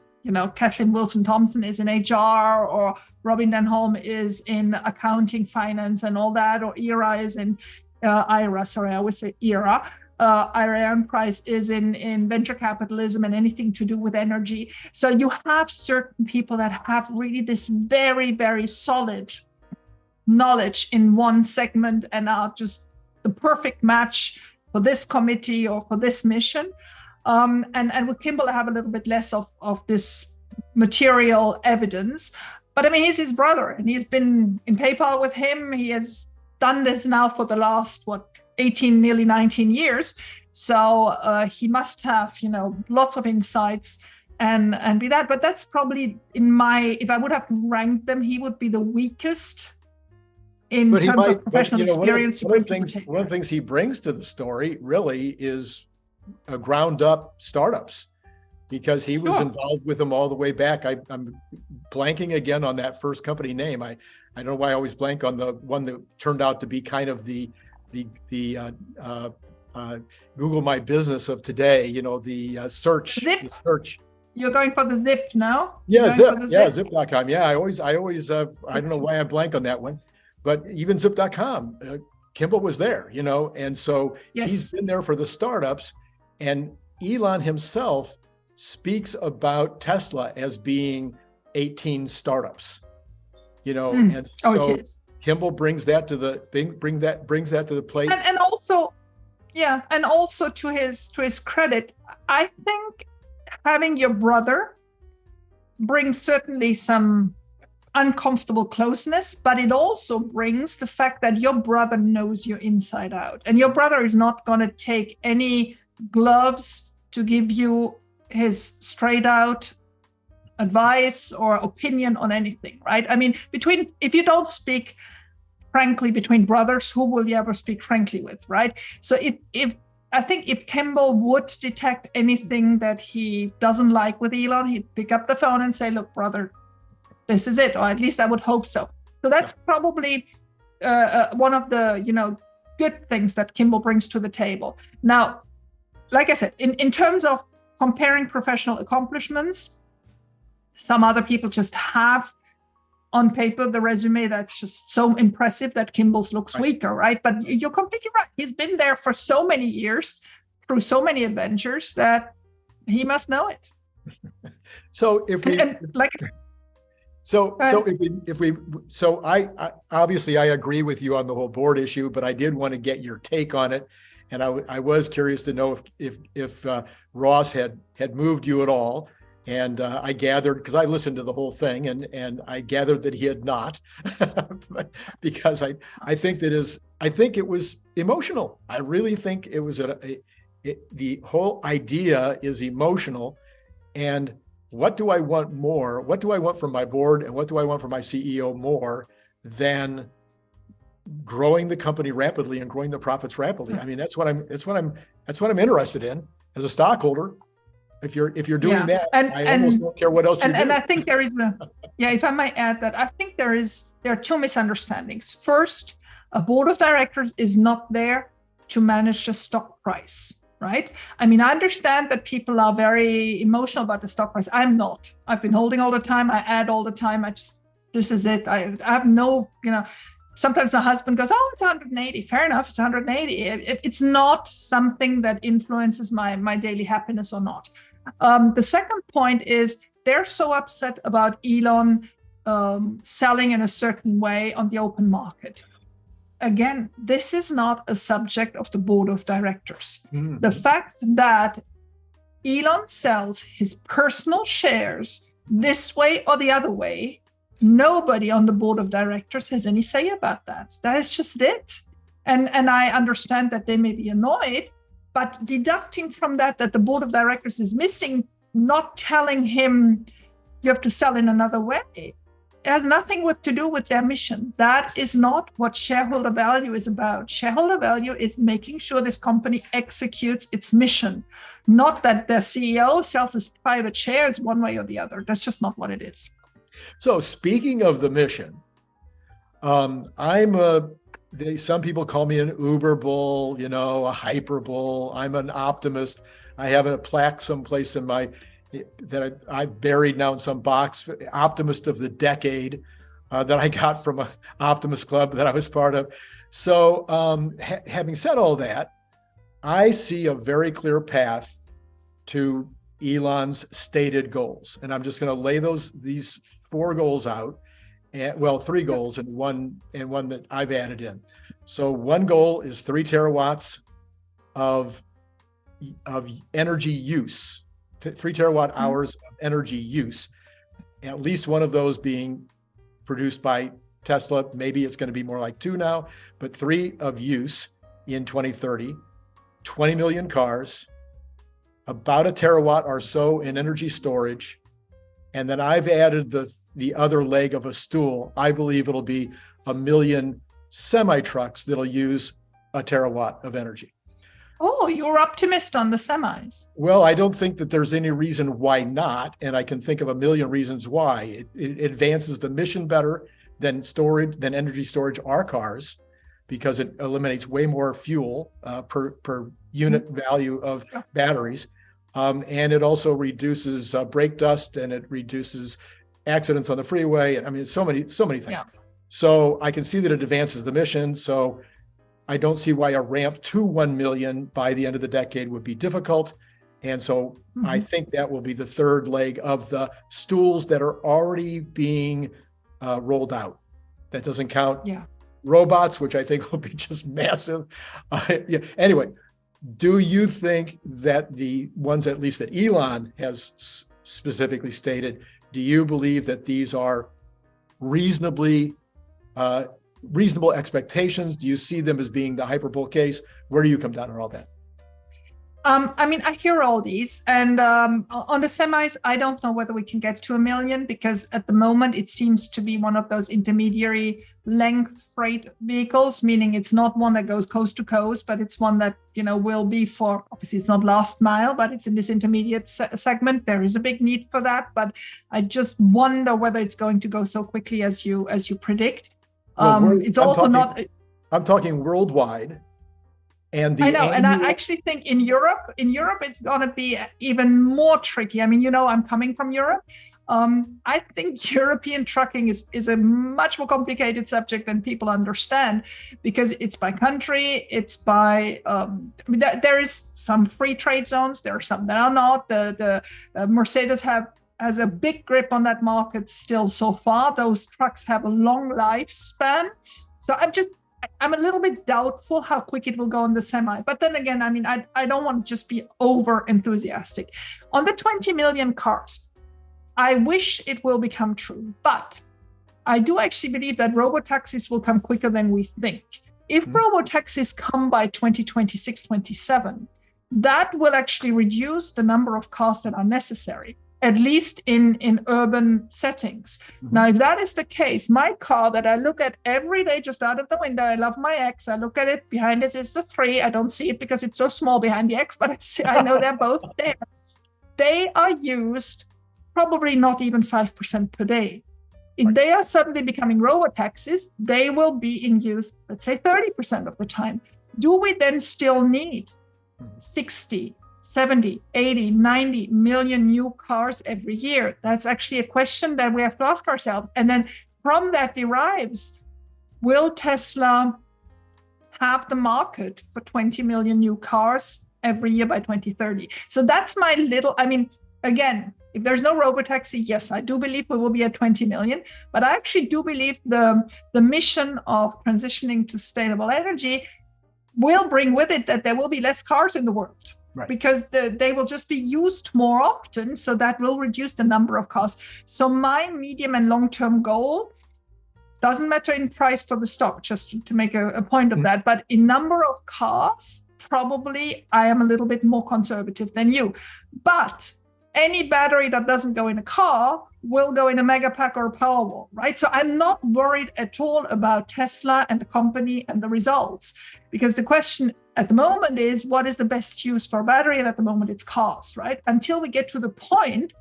[SPEAKER 2] Kathleen Wilson-Thompson is in HR, or Robin Denholm is in accounting, finance, and all that, or Ira is in Ira Price is in venture capitalism and anything to do with energy. So you have certain people that have really this very, very solid knowledge in one segment and are just the perfect match for this committee or for this mission. And with Kimbal, I have a little bit less of this material evidence. But he's his brother, and he's been in PayPal with him. He has done this now for the last 18, nearly 19 years. So he must have, lots of insights and be that. But that's probably if I would have to rank them, he would be the weakest in terms of professional experience.
[SPEAKER 1] One of the things he brings to the story really is a ground up startups, because he was involved with them all the way back. I'm blanking again on that first company name. I don't know why I always blank on the one that turned out to be kind of the Google My Business of today, the search.
[SPEAKER 2] Zip.
[SPEAKER 1] The search.
[SPEAKER 2] You're going for the Zip now?
[SPEAKER 1] Yeah, Zip. Yeah, Zip.com. Yeah, I always I don't know why I blank on that one, but even Zip.com, Kimbal was there, and so he's been there for the startups, and Elon himself speaks about Tesla as being 18 startups, and so Kimbal brings that to the plate,
[SPEAKER 2] and also, and also to his credit, I think having your brother brings certainly some uncomfortable closeness, but it also brings the fact that your brother knows you inside out, and your brother is not going to take any gloves to give you his straight out advice or opinion on anything, right? I mean, if you don't speak frankly between brothers, who will you ever speak frankly with, right? So if I think if Kimbal would detect anything that he doesn't like with Elon, he'd pick up the phone and say, look, brother, this is it, or at least I would hope so. So that's probably one of the good things that Kimbal brings to the table. Now, like I said, in terms of comparing professional accomplishments, some other people just have on paper the resume that's just so impressive that Kimbal's looks weaker, right? But you're completely right. He's been there for so many years, through so many adventures, that he must know it.
[SPEAKER 1] So if we, I obviously I agree with you on the whole board issue, but I did want to get your take on it. And I was curious to know if Ross had moved you at all. And I gathered, because I listened to the whole thing, and I gathered that he had not, because I think it was emotional. I really think it was the whole idea is emotional. And what do I want more? What do I want from my board, and what do I want from my CEO more than growing the company rapidly and growing the profits rapidly? I mean, that's what I'm interested in as a stockholder. If you're doing that, I almost don't care what else you do.
[SPEAKER 2] And I think there is if I might add that, I think there are two misunderstandings. First, a board of directors is not there to manage the stock price, right? I mean, I understand that people are very emotional about the stock price. I'm not. I've been holding all the time. I add all the time. This is it. I have no, sometimes my husband goes, oh, it's 180. Fair enough, it's 180. It's not something that influences my daily happiness or not. The second point is they're so upset about Elon selling in a certain way on the open market. Again, this is not a subject of the board of directors. Mm-hmm. The fact that Elon sells his personal shares this way or the other way, nobody on the board of directors has any say about that. That is just it. And I understand that they may be annoyed, but deducting from that the board of directors is missing, not telling him you have to sell in another way, it has nothing to do with their mission. That is not what shareholder value is about. Shareholder value is making sure this company executes its mission, not that the CEO sells his private shares one way or the other. That's just not what it is.
[SPEAKER 1] So speaking of the mission, some people call me an Uber bull, a hyper bull. I'm an optimist. I have a plaque someplace that I've buried now in some box, optimist of the decade, that I got from an optimist club that I was part of. So having said all that, I see a very clear path to Elon's stated goals. And I'm just going to lay these 4 goals out. Well, 3 goals and one that I've added in. So one goal is 3 terawatts of energy use, 3 terawatt hours of energy use, at least one of those being produced by Tesla. Maybe it's going to be more like 2 now, but 3 of use in 2030, 20 million cars, about a terawatt or so in energy storage. And then I've added the other leg of a stool. I believe it'll be 1 million semi-trucks that'll use a terawatt of energy.
[SPEAKER 2] Oh, you're optimist on the semis.
[SPEAKER 1] Well, I don't think that there's any reason why not. And I can think of 1 million reasons why. It advances the mission better than energy storage are cars, because it eliminates way more fuel per unit value of batteries. And it also reduces brake dust, and it reduces accidents on the freeway. I mean, so many things. Yeah. So I can see that it advances the mission. So I don't see why a ramp to 1 million by the end of the decade would be difficult. And so I think that will be the third leg of the stools that are already being rolled out. That doesn't count robots, which I think will be just massive. Anyway, do you think that the ones, at least that Elon has specifically stated, do you believe that these are reasonable expectations? Do you see them as being the hyperbole case? Where do you come down on all that?
[SPEAKER 2] I mean, I hear all these, and on the semis, I don't know whether we can get to 1 million, because at the moment it seems to be one of those intermediary length freight vehicles, meaning it's not one that goes coast to coast, but it's one that, will be for, obviously it's not last mile, but it's in this intermediate segment. There is a big need for that, but I just wonder whether it's going to go so quickly as you predict.
[SPEAKER 1] I'm talking worldwide. And I know,
[SPEAKER 2] and I actually think in Europe, it's going to be even more tricky. I mean, I'm coming from Europe. I think European trucking is a much more complicated subject than people understand, because it's by country, it's by, there is some free trade zones, there are some that are not. The Mercedes has a big grip on that market still so far. Those trucks have a long lifespan. So I'm a little bit doubtful how quick it will go on the semi. But then again, I mean, I don't want to just be over enthusiastic. On the 20 million cars, I wish it will become true. But I do actually believe that robotaxis will come quicker than we think. If robotaxis come by 2026, 27, that will actually reduce the number of cars that are necessary, at least in urban settings. Now, if that is the case, my car that I look at every day just out of the window, I love my X, I look at it, behind it is the 3. I don't see it because it's so small behind the X, but I know they're both there. They are used probably not even 5% per day. If they are suddenly becoming robotaxis, they will be in use, let's say 30% of the time. Do we then still need 60, 70, 80, 90 million new cars every year? That's actually a question that we have to ask ourselves. And then from that derives, will Tesla have the market for 20 million new cars every year by 2030? So that's my little, I mean, again, if there's no robotaxi, yes, I do believe we will be at 20 million, but I actually do believe the mission of transitioning to sustainable energy will bring with it that there will be less cars in the world. Right. Because they will just be used more often, so that will reduce the number of cars. So my medium and long-term goal doesn't matter in price for the stock, just to make a point of that, but in number of cars, probably I am a little bit more conservative than you. But any battery that doesn't go in a car will go in a Megapack or a Powerwall, right? So I'm not worried at all about Tesla and the company and the results, because the question at the moment is, what is the best use for a battery? And at the moment it's cars, right? Until we get to the point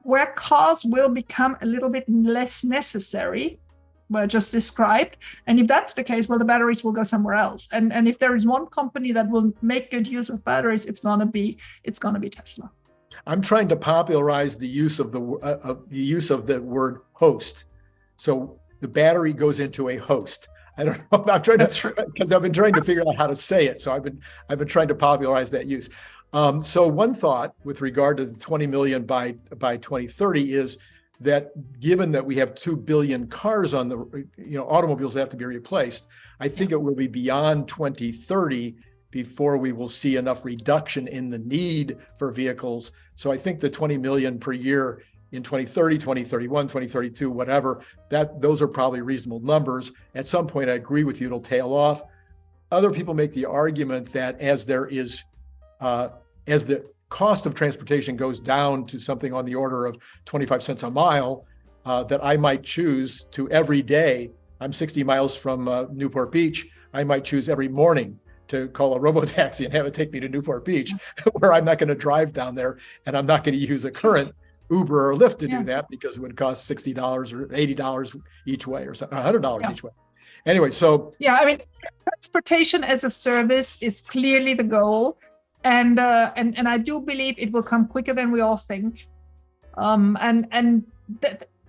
[SPEAKER 2] where cars will become a little bit less necessary, what I just described. And if that's the case, well, the batteries will go somewhere else. And if there is one company that will make good use of batteries, it's gonna be Tesla.
[SPEAKER 1] I'm trying to popularize the use of the word host. So the battery goes into a host. I don't know. I'm trying because I've been trying to figure out how to say it. So I've been trying to popularize that use. So one thought with regard to the 20 million by 2030 is that given that we have 2 billion cars on the, automobiles that have to be replaced, I think it will be beyond 2030 before we will see enough reduction in the need for vehicles. So I think the 20 million per year in 2030, 2031, 2032, whatever, those are probably reasonable numbers. At some point, I agree with you, it'll tail off. Other people make the argument that as the cost of transportation goes down to something on the order of 25 cents a mile, that I might choose to every day, I'm 60 miles from Newport Beach, I might choose every morning to call a robo-taxi and have it take me to Newport Beach, where I'm not going to drive down there and I'm not going to use a current Uber or Lyft to do that, because it would cost $60 or $80 each way or something, $100 each way. Anyway, so.
[SPEAKER 2] Yeah, I mean, transportation as a service is clearly the goal. And I do believe it will come quicker than we all think.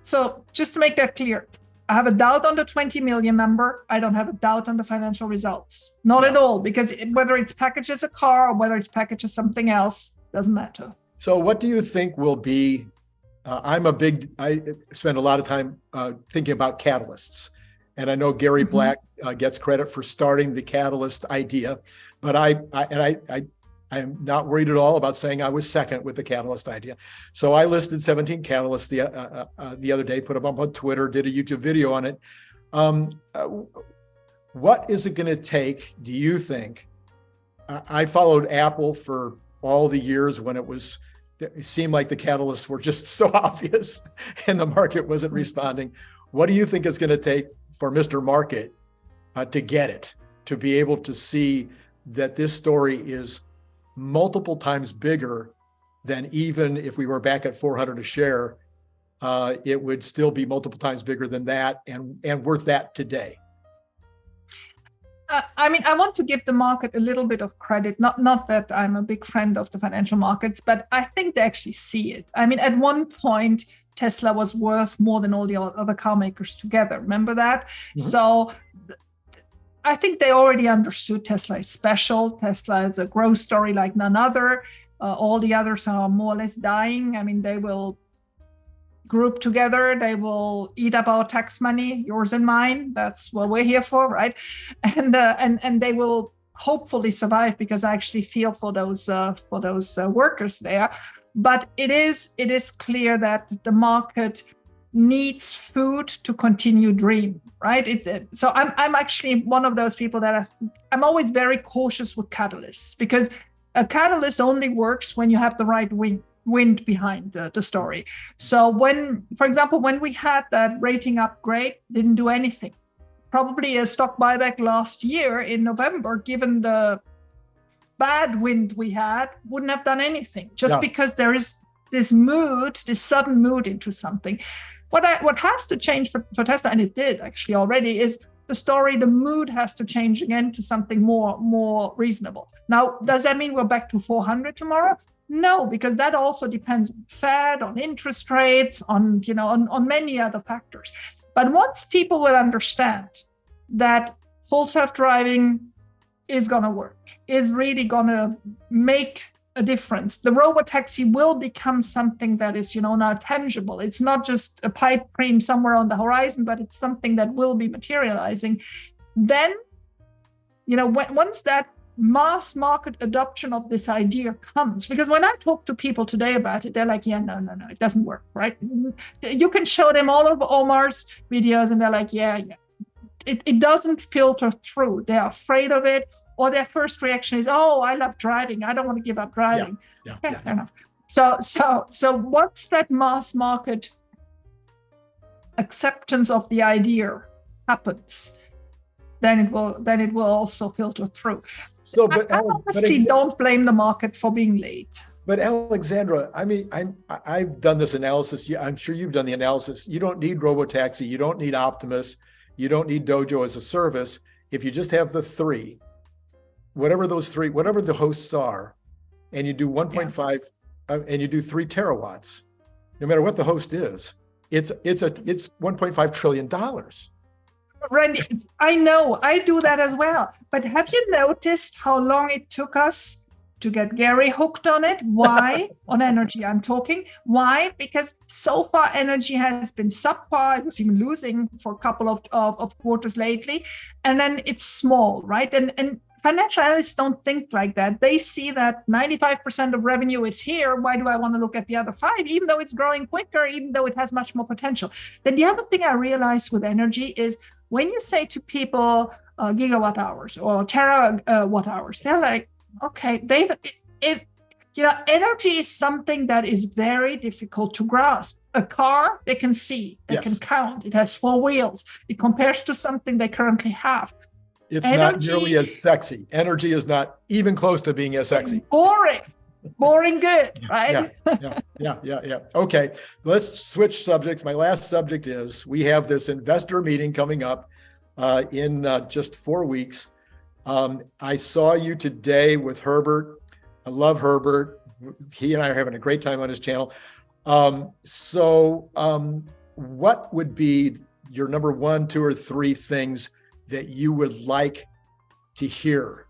[SPEAKER 2] So just to make that clear, I have a doubt on the 20 million number. I don't have a doubt on the financial results. Not at all, because whether it's packaged as a car or whether it's packaged as something else, doesn't matter.
[SPEAKER 1] So what do you think will be, I spend a lot of time thinking about catalysts. And I know Gary Black gets credit for starting the catalyst idea, but I'm not worried at all about saying I was second with the catalyst idea. So I listed 17 catalysts the other day, put them up on Twitter, did a YouTube video on it. What is it going to take, do you think? I followed Apple for all the years when it seemed like the catalysts were just so obvious and the market wasn't responding. What do you think it's going to take for Mr. Market to get it, to be able to see that this story is multiple times bigger than, even if we were back at 400 a share, it would still be multiple times bigger than that and worth that today?
[SPEAKER 2] I mean, I want to give the market a little bit of credit. Not that I'm a big friend of the financial markets, but I think they actually see it. I mean, at one point, Tesla was worth more than all the other car makers together. Remember that? Mm-hmm. So I think they already understood Tesla is special. Tesla is a growth story like none other. All the others are more or less dying. I mean, they will group together. They will eat up our tax money, yours and mine. That's what we're here for, right? And they will hopefully survive, because I actually feel for those workers there. But it is clear that the market needs food to continue dream, right? So I'm actually one of those people that I'm always very cautious with catalysts, because a catalyst only works when you have the right wind behind the story. So for example, when we had that rating upgrade, didn't do anything. Probably a stock buyback last year in November, given the bad wind we had, wouldn't have done anything, because there is this sudden mood into something. What has to change for Tesla, and it did actually already, is the mood has to change again to something more reasonable. Now, does that mean we're back to 400 tomorrow? No, because that also depends on Fed, on interest rates, on many other factors. But once people will understand that full self-driving is going to work, is really going to make a difference, the robotaxi will become something that is, now tangible. It's not just a pipe dream somewhere on the horizon, but it's something that will be materializing. Then, once that mass market adoption of this idea comes, because when I talk to people today about it, they're like, yeah, no, it doesn't work, right? You can show them all of Omar's videos and they're like, yeah. It doesn't filter through. They're afraid of it, or their first reaction is, oh, I love driving, I don't want to give up driving. Yeah, fair enough. So once that mass market acceptance of the idea happens, then it will also filter through. So, but I honestly don't blame the market for being late.
[SPEAKER 1] But Alexandra, I mean, I've done this analysis. I'm sure you've done the analysis. You don't need robotaxi. You don't need Optimus. You don't need Dojo as a service. If you just have the three, whatever the hosts are, and you do 1.5 and you do 3 terawatts, no matter what the host is, it's $1.5 trillion.
[SPEAKER 2] Randy, I know, I do that as well. But have you noticed how long it took us to get Gary hooked on it? Why? On energy, I'm talking. Why? Because so far energy has been subpar. It was even losing for a couple of quarters lately. And then it's small, right? And financial analysts don't think like that. They see that 95% of revenue is here. Why do I want to look at the other 5, even though it's growing quicker, even though it has much more potential? Then the other thing I realized with energy is when you say to people gigawatt hours or terawatt hours, they're like, okay, energy is something that is very difficult to grasp. A car, they can see, they can count, it has 4 wheels. It compares to something they currently have.
[SPEAKER 1] It's not nearly as sexy. Energy is not even close to being as sexy.
[SPEAKER 2] Boring good, right?
[SPEAKER 1] Yeah. Okay, let's switch subjects. My last subject is we have this investor meeting coming up in just 4 weeks. I saw you today with Herbert. I love Herbert. He and I are having a great time on his channel. What would be your number 1, 2, or 3 things that you would like to hear,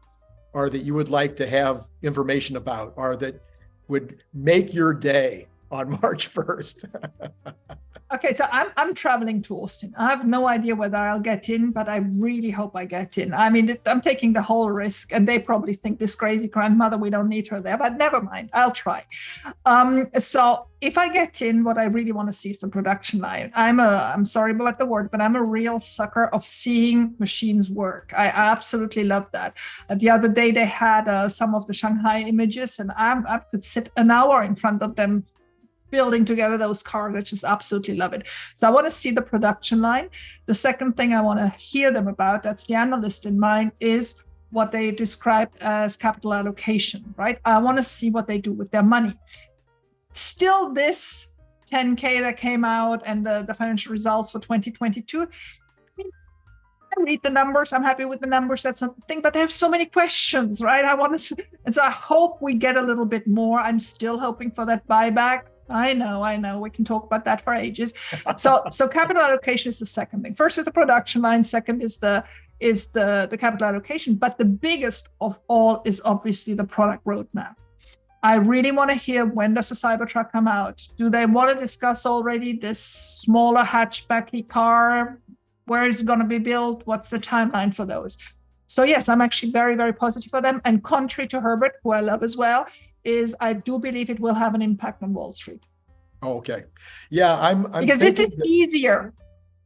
[SPEAKER 1] or that you would like to have information about, or that would make your day on March 1st?
[SPEAKER 2] Okay, so I'm traveling to Austin. I have no idea whether I'll get in, but I really hope I get in. I mean, I'm taking the whole risk, and they probably think this crazy grandmother, we don't need her there, but never mind, I'll try. So if I get in, what I really want to see is the production line. I'm sorry about the word, but I'm a real sucker of seeing machines work. I absolutely love that. The other day they had some of the Shanghai images, and I could sit an hour in front of them building together those cars. I just absolutely love it. So I want to see the production line. The second thing I want to hear them about, that's the analyst in mind, is what they described as capital allocation, right? I want to see what they do with their money. Still, this 10K that came out and the financial results for 2022, I read the numbers. I'm happy with the numbers. That's something, but I have so many questions, right? And so I hope we get a little bit more. I'm still hoping for that buyback. I know. We can talk about that for ages. So capital allocation is the second thing. First is the production line. Second is the capital allocation. But the biggest of all is obviously the product roadmap. I really want to hear, when does the Cybertruck come out? Do they want to discuss already this smaller hatchbacky car? Where is it going to be built? What's the timeline for those? So yes, I'm actually very, very positive for them. And contrary to Herbert, who I love as well, is I do believe it will have an impact on Wall Street.
[SPEAKER 1] Okay. Yeah, I'm
[SPEAKER 2] because this is easier.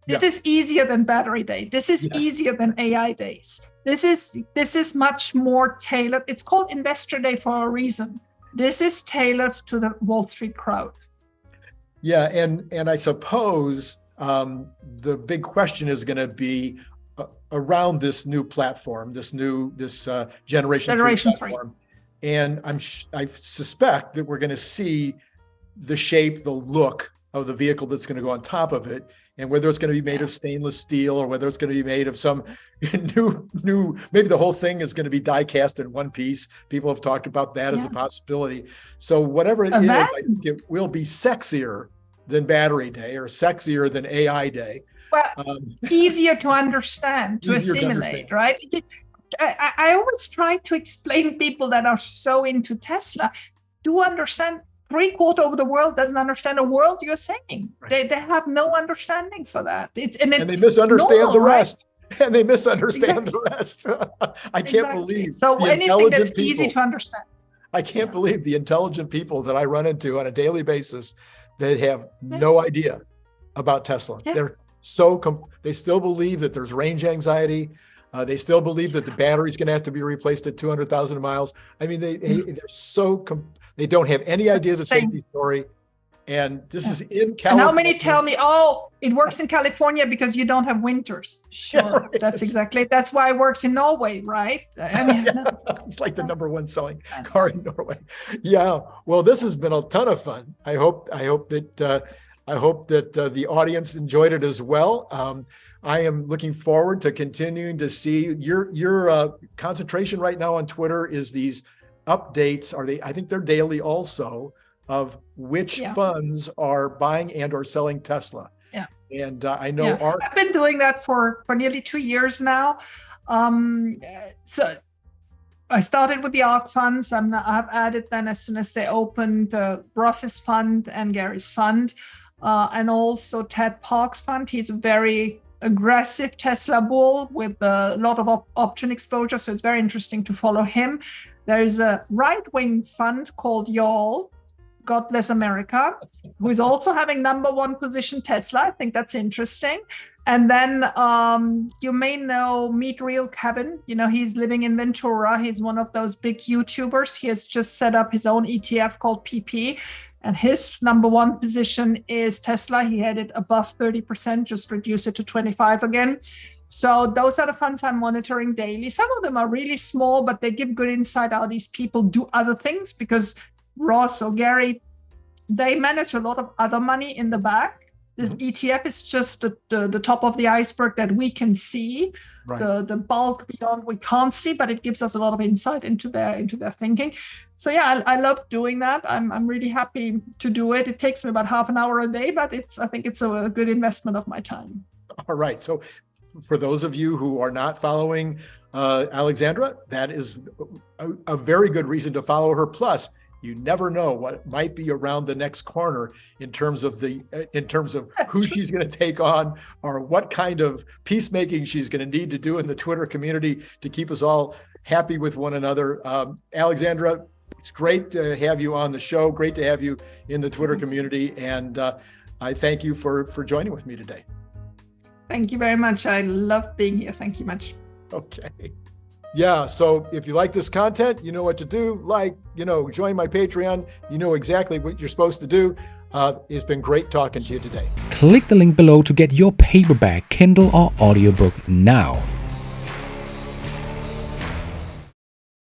[SPEAKER 2] This is easier than battery day. This is easier than AI days. This is much more tailored. It's called Investor Day for a reason. This is tailored to the Wall Street crowd.
[SPEAKER 1] Yeah, and I suppose the big question is going to be around this new platform, this Generation 3 platform. And I suspect that we're going to see the shape, the look of the vehicle that's going to go on top of it, and whether it's going to be made of stainless steel or whether it's going to be made of some new, maybe the whole thing is going to be die cast in one piece. People have talked about that as a possibility. So whatever it is, I think it will be sexier than battery day or sexier than AI day.
[SPEAKER 2] Well, easier to understand, to assimilate, right? I always try to explain to people that are so into Tesla, do understand 3/4 of the world doesn't understand a world you're saying. Right. They have no understanding for that. And they
[SPEAKER 1] misunderstand the rest. Right? And they misunderstand the rest. I can't believe.
[SPEAKER 2] So anything that's easy to understand.
[SPEAKER 1] I can't believe the intelligent people that I run into on a daily basis that have no idea about Tesla. Yeah. They're they still believe that there's range anxiety. They still believe that the battery's going to have to be replaced at 200,000 miles. I mean, they don't have any idea of the safety story. And this is in California.
[SPEAKER 2] And how many tell me, it works in California because you don't have winters? Sure, right. That's why it works in Norway, right? I mean,
[SPEAKER 1] it's like the number 1 selling car in Norway. Yeah. Well, this has been a ton of fun. I hope that the audience enjoyed it as well. I am looking forward to continuing to see your concentration right now on Twitter is these updates. I think they're daily also, of which funds are buying and or selling Tesla. Yeah. And I know
[SPEAKER 2] I've been doing that for nearly 2 years now. So I started with the ARK funds. I've added then as soon as they opened Ross's fund and Gary's fund, and also Ted Park's fund. He's a very aggressive Tesla bull with a lot of option exposure. So it's very interesting to follow him. There's a right-wing fund called Y'all, God Bless America, who is also having number one position Tesla. I think that's interesting. And then you may know Meet Real Kevin. He's living in Ventura. He's one of those big YouTubers. He has just set up his own ETF called PP. And his number one position is Tesla. He had it above 30%, just reduce it to 25 again. So those are the funds I'm monitoring daily. Some of them are really small, but they give good insight how these people do other things, because Ross or Gary, they manage a lot of other money in the back. This ETF is just the top of the iceberg that we can see. Right. The bulk beyond we can't see, but it gives us a lot of insight into their thinking. So yeah, I love doing that. I'm really happy to do it. It takes me about half an hour a day, but I think it's a good investment of my time.
[SPEAKER 1] All right. So for those of you who are not following Alexandra, that is a very good reason to follow her. Plus, you never know what might be around the next corner in terms of who she's going to take on, or what kind of peacemaking she's going to need to do in the Twitter community to keep us all happy with one another. Alexandra, it's great to have you on the show. Great to have you in the Twitter community. And I thank you for joining with me today.
[SPEAKER 2] Thank you very much. I love being here. Thank you much.
[SPEAKER 1] Okay. Yeah, so if you like this content, you know what to do. Join my Patreon. You know exactly what you're supposed to do. It's been great talking to you today.
[SPEAKER 3] Click the link below to get your paperback, Kindle, or audiobook now.